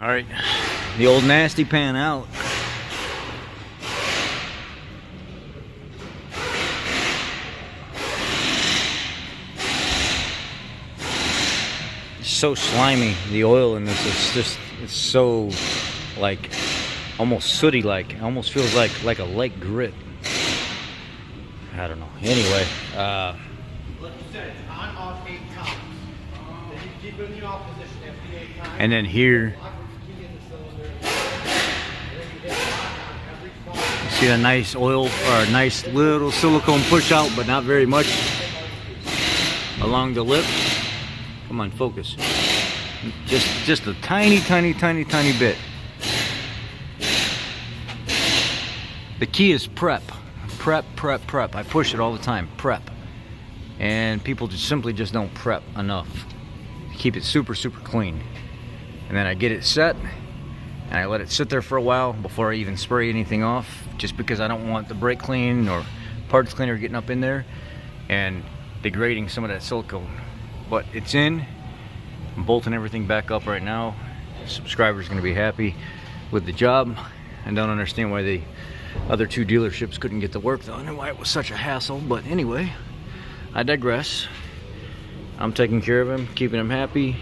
All right, the old nasty pan out. It's so slimy. The oil in this is just, it's so like almost sooty like. It almost feels like a lake grit. I don't know. Anyway, like you said, it's on off 8 times. Then you keep it in the off position after the 8 times. and then here, see a nice oil or a nice little silicone push out, but not very much along the lip. Come on, focus. Just a tiny bit. The key is prep. Prep. I push it all the time. Prep. And people just simply don't prep enough. Keep it super clean. And then I get it set and I let it sit there for a while before I even spray anything off, just because I don't want the brake clean or parts cleaner getting up in there and degrading some of that silicone. But it's in. I'm bolting everything back up right now. The subscriber's gonna be happy with the job. I don't understand why the other 2 dealerships couldn't get the work done and why it was such a hassle, but anyway, I digress. I'm taking care of him, keeping him happy.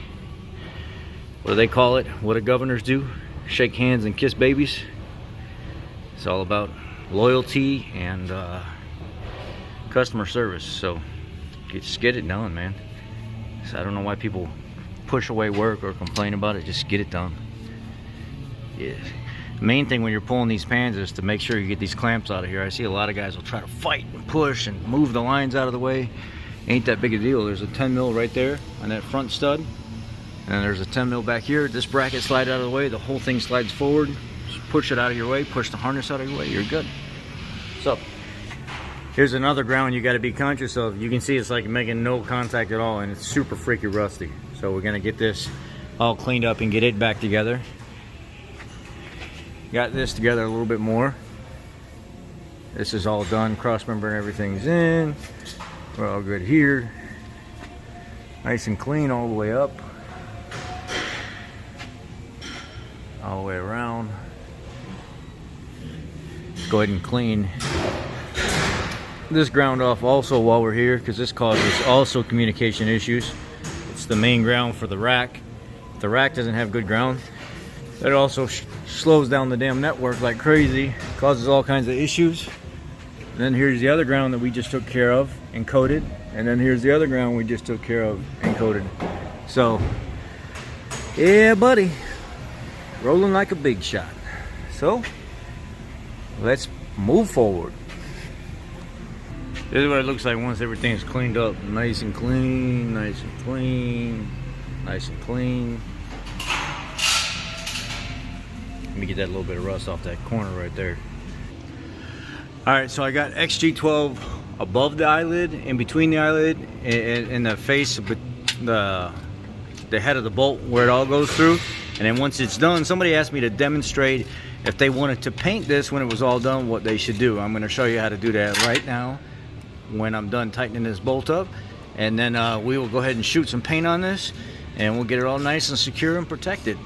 What do they call it? What do governors do? Shake hands and kiss babies. It's all about loyalty and customer service. So just get it done, man. So I don't know why people push away work or complain about it. Just get it done. Yeah. The main thing when you're pulling these pans is to make sure you get these clamps out of here. I see a lot of guys will try to fight and push and move the lines out of the way. Ain't that big a deal. There's a 10 mil right there on that front stud, and then there's a 10 mil back here. This bracket slides out of the way, the whole thing slides forward. Just push it out of your way, push the harness out of your way, you're good. So here's another ground you got to be conscious of. You can see it's like making no contact at all, and it's super freaky rusty. So we're gonna get this all cleaned up and get it back together. Got this together a little bit more. This is all done, cross member and everything's in. We're all good here. Nice and clean all the way up. All the way around. Let's go ahead and clean this ground off also while we're here, because this causes also communication issues. It's the main ground for the rack. If the rack doesn't have good ground, it also slows down the damn network like crazy, causes all kinds of issues. And then here's the other ground that we just took care of and coated, and then here's the other ground we just took care of and coated. So yeah, buddy, rolling like a big shot. So let's move forward. This is what it looks like once everything is cleaned up. Nice and clean, nice and clean, nice and clean. Let me get that little bit of rust off that corner right there. All right, so I got XG12 above the eyelid, in between the eyelid, and the face of the head of the bolt where it all goes through. And then once it's done, somebody asked me to demonstrate if they wanted to paint this when it was all done, what they should do. I'm gonna show you how to do that right now when I'm done tightening this bolt up. And then we will go ahead and shoot some paint on this, and we'll get it all nice and secure and protected.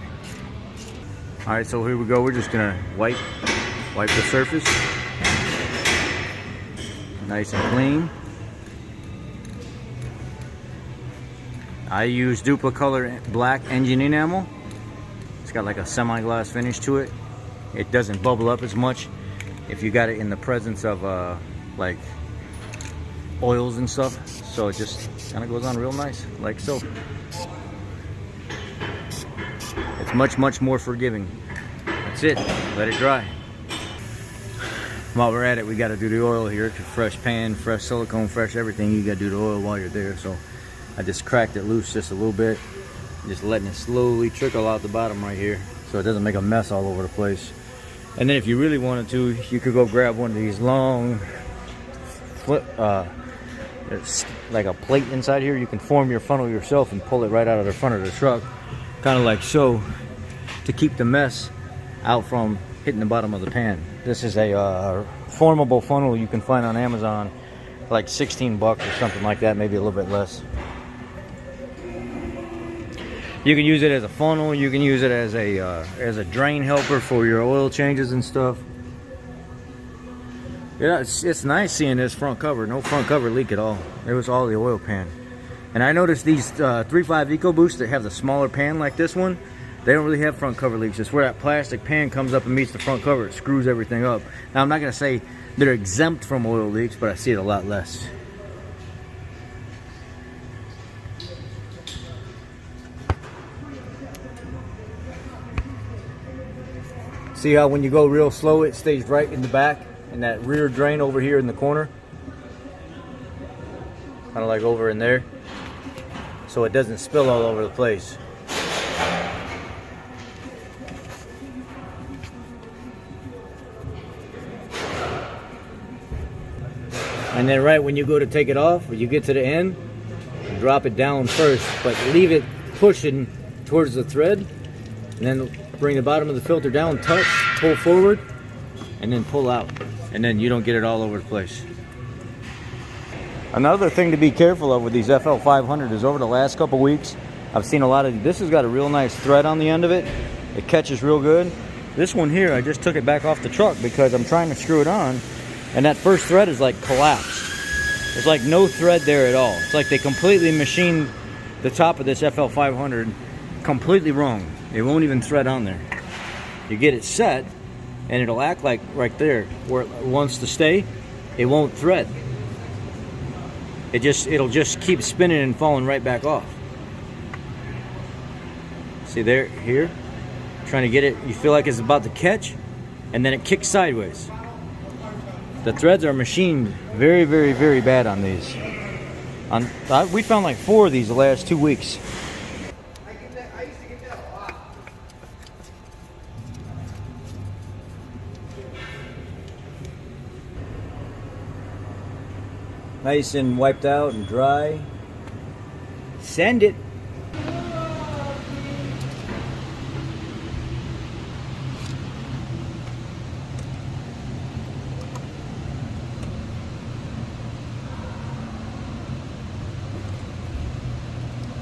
All right, so here we go. We're just gonna wipe the surface. Nice and clean. I use Duplicolor black engine enamel. It's got like a semi-gloss finish to it. It doesn't bubble up as much if you got it in the presence of like oils and stuff. So it just kind of goes on real nice, like so. It's much more forgiving. That's it. Let it dry. While we're at it, we got to do the oil here. It's a fresh pan, fresh silicone, fresh everything. You got to do the oil while you're there. So I just cracked it loose just a little bit, just letting it slowly trickle out the bottom right here, so it doesn't make a mess all over the place. And then if you really wanted to, you could go grab one of these long it's like a plate inside here. You can form your funnel yourself and pull it right out of the front of the truck, kind of like so, to keep the mess out from hitting the bottom of the pan. This is a formable funnel you can find on Amazon, like 16 bucks or something like that, maybe a little bit less. You can use it as a funnel. You can use it as a drain helper for your oil changes and stuff. Yeah, it's nice seeing this front cover. No front cover leak at all. It was all the oil pan. And I noticed these 3.5 EcoBoost that have the smaller pan like this one, they don't really have front cover leaks. It's where that plastic pan comes up and meets the front cover. It screws everything up. Now, I'm not going to say they're exempt from oil leaks, but I see it a lot less. See how when you go real slow, it stays right in the back, and that rear drain over here in the corner, kind of like over in there, so it doesn't spill all over the place. And then right when you go to take it off, when you get to the end, drop it down first, but leave it pushing towards the thread, and then bring the bottom of the filter down, touch, pull forward, and then pull out. And then you don't get it all over the place. Another thing to be careful of with these Fl500 is over the last couple weeks, I've seen a lot of, this has got a real nice thread on the end of it. It catches real good. This one here, I just took it back off the truck because I'm trying to screw it on, and that first thread is like collapsed. There's like no thread there at all. It's like they completely machined the top of this Fl500 completely wrong. It won't even thread on there. You get it set, and it'll act like right there where it wants to stay. It won't thread. It'll just keep spinning and falling right back off. See there, here, trying to get it. You feel like it's about to catch, and then it kicks sideways. The threads are machined very, very, very bad on these. We found like 4 of these the last 2 weeks. Nice and wiped out and dry. Send it.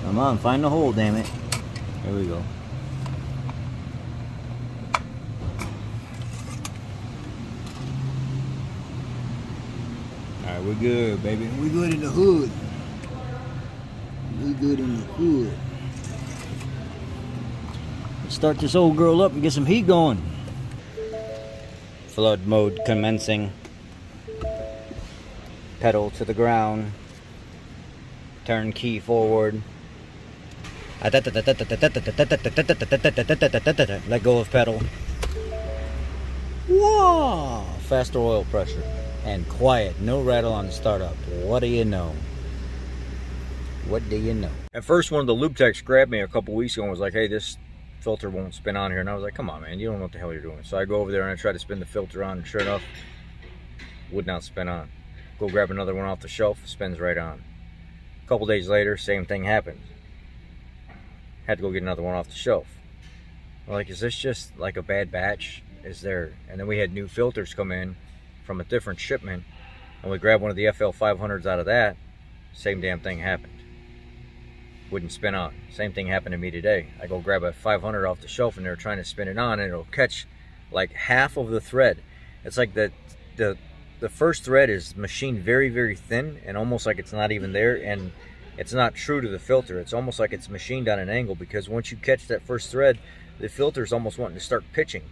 Come on, find the hole, damn it. There we go. Alright, we're good, baby. We're good in the hood. We're good in the hood. Let's start this old girl up and get some heat going. Flood mode commencing. Pedal to the ground. Turn key forward. Let go of pedal. Whoa! Faster oil pressure. And quiet. No rattle on the startup. What do you know? What do you know? At first, one of the lube techs grabbed me a couple weeks ago and was like, hey, this filter won't spin on here. And I was like, come on, man. You don't know what the hell you're doing. So I go over there and I try to spin the filter on. And sure enough, would not spin on. Go grab another one off the shelf. Spins right on. A couple days later, same thing happens. Had to go get another one off the shelf. I'm like, is this just like a bad batch? Is there? And then we had new filters come in from a different shipment, and we grabbed one of the Fl500s out of that. Same damn thing happened. Wouldn't spin on. Same thing happened to me today. I go grab a 500 off the shelf, and they're trying to spin it on, and it'll catch like half of the thread. It's like the first thread is machined very, very thin, and almost like it's not even there, and it's not true to the filter. It's almost like it's machined on an angle, because once you catch that first thread, the filter's almost wanting to start pitching.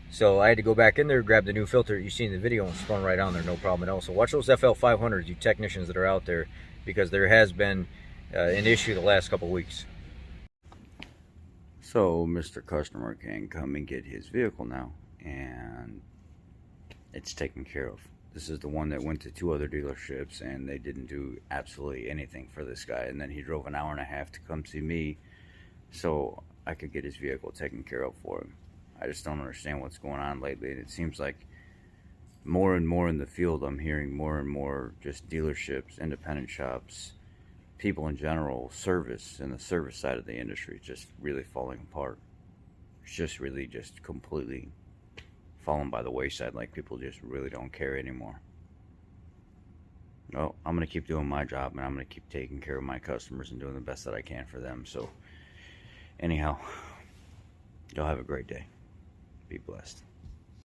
So I had to go back in there, grab the new filter you see in the video, and spun right on there, no problem at all. So watch those Fl500s, you technicians that are out there, because there has been an issue the last couple weeks. So Mr. Customer can come and get his vehicle now, and it's taken care of. This is the one that went to 2 other dealerships, and they didn't do absolutely anything for this guy. And then he drove an hour and a half to come see me so I could get his vehicle taken care of for him. I just don't understand what's going on lately. And it seems like more and more in the field, I'm hearing more and more just dealerships, independent shops, people in general, service, and the service side of the industry just really falling apart. It's just really just completely fallen by the wayside. Like, people just really don't care anymore. Well, I'm going to keep doing my job, and I'm going to keep taking care of my customers and doing the best that I can for them. So Anyhow, y'all have a great day. Be blessed.